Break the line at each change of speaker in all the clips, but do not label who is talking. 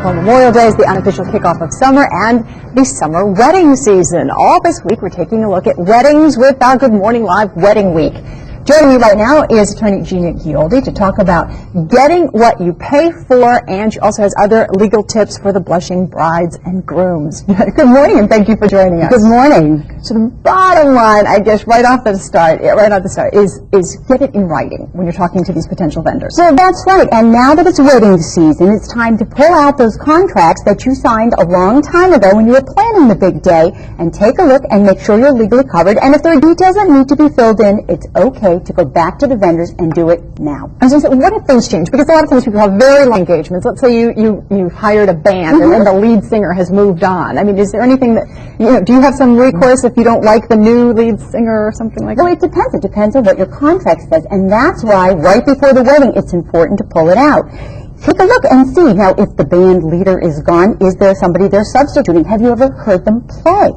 Well, Memorial Day is the unofficial kickoff of summer and the summer wedding season. All this week, we're taking a look at weddings with our Good Morning Live Wedding Week. Joining me right now is attorney Gina Gioldi to talk about getting what you pay for, and she also has other legal tips for the blushing brides and grooms. Good morning, and thank you for joining us.
Good morning.
So the bottom line, I guess, right off the start, is get it in writing when you're talking to these potential vendors.
So that's right. And now that it's wedding season, it's time to pull out those contracts that you signed a long time ago when you were planning the big day and take a look and make sure you're legally covered. And if there are details that need to be filled in, it's okay to go back to the vendors and do it now.
I was going to say, what if things change? Because a lot of times people have very long engagements. Let's say you hired a band and then the lead singer has moved on. I mean, is there anything that, do you have some recourse if you don't like the new lead singer or something like that?
Well, it depends. It depends on what your contract says. And that's why right before the wedding, it's important to pull it out. Take a look and see. Now, if the band leader is gone, is there somebody they're substituting? Have you ever heard them play?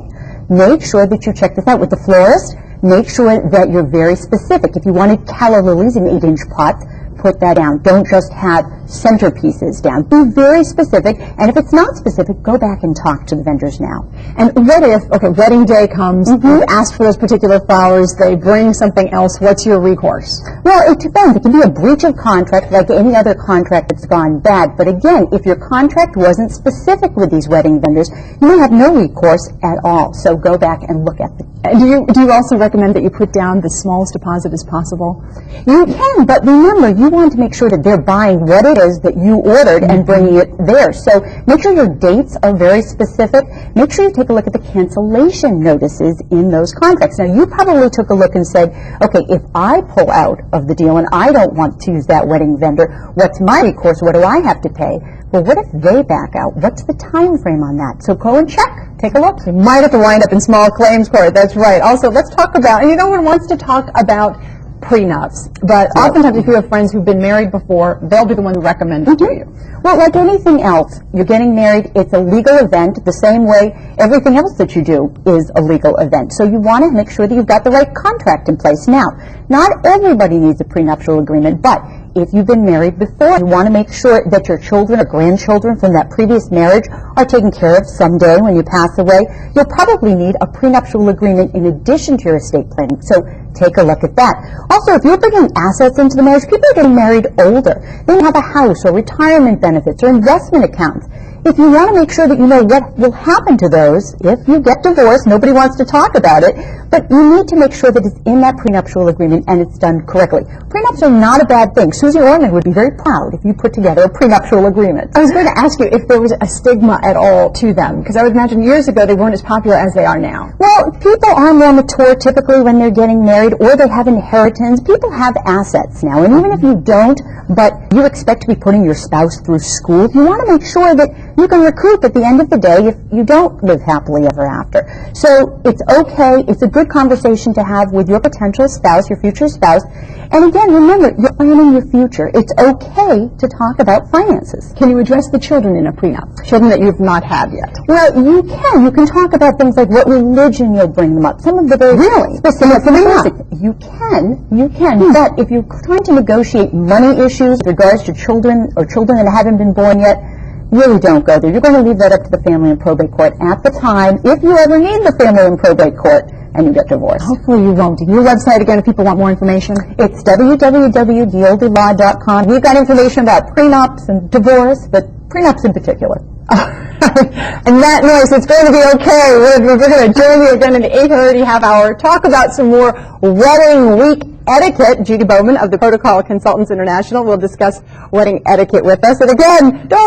Make sure that you check this out with the florist. Make sure that you're very specific. If you wanted calla lilies in 8-inch pots, put that down. Don't just have centerpieces down. Be very specific, and if it's not specific, go back and talk to the vendors now.
And what if, wedding day comes, you've asked for those particular flowers, they bring something else, what's your recourse?
Well, it depends. It can be a breach of contract like any other contract that's gone bad, but again, if your contract wasn't specific with these wedding vendors, you may have no recourse at all, so go back and look at them.
Do you also recommend that you put down the smallest deposit as possible?
You can, but remember, you want to make sure that they're buying what it is that you ordered and bringing it there. So make sure your dates are very specific. Make sure you take a look at the cancellation notices in those contracts. Now, you probably took a look and said, okay, if I pull out of the deal and I don't want to use that wedding vendor, what's my recourse? What do I have to pay? Well, what if they back out? What's the time frame on that? So go and check. Take a look.
You might have to wind up in small claims court. That's right. Also, let's talk about, and no one wants to talk about prenups, but oftentimes if you have friends who've been married before, they'll be the one who recommend it to you.
Well, like anything else, you're getting married, it's a legal event the same way everything else that you do is a legal event. So you want to make sure that you've got the right contract in place. Now, not everybody needs a prenuptial agreement, but if you've been married before, you want to make sure that your children or grandchildren from that previous marriage are taken care of someday when you pass away. You'll probably need a prenuptial agreement in addition to your estate planning. So take a look at that. Also, if you're bringing assets into the marriage, people are getting married older. They have a house or retirement benefits or investment accounts. If you want to make sure that you know what will happen to those, if you get divorced, nobody wants to talk about it, but you need to make sure that it's in that prenuptial agreement and it's done correctly. Prenups are not a bad thing. Susie Orman would be very proud if you put together a prenuptial agreement.
I was going to ask you if there was a stigma at all to them, because I would imagine years ago they weren't as popular as they are now.
Well, people are more mature typically when they're getting married, or they have inheritance. People have assets now, and even if you don't, but you expect to be putting your spouse through school, you want to make sure that you can recoup at the end of the day if you don't live happily ever after. So it's okay. It's a good conversation to have with your potential spouse, your future spouse. And again, remember, you're planning your future. It's okay to talk about finances.
Can you address the children in a prenup? Children that you've not had yet?
Well, you can. You can talk about things like what religion you'll bring them up. Some of the very specific things. You can. But if you're trying to negotiate money issues with regards to children or children that haven't been born yet, really don't go there. You're going to leave that up to the family and probate court at the time, if you ever need the family and probate court and you get divorced.
Hopefully you won't. Your website, again, if people want more information?
It's www.gioldilaw.com. We've got information about prenups and divorce, but prenups in particular.
And that noise, it's going to be okay. We're going to join you again in the 8:30 half hour, talk about some more wedding week etiquette. Judy Bowman of the Protocol Consultants International will discuss wedding etiquette with us. And again, don't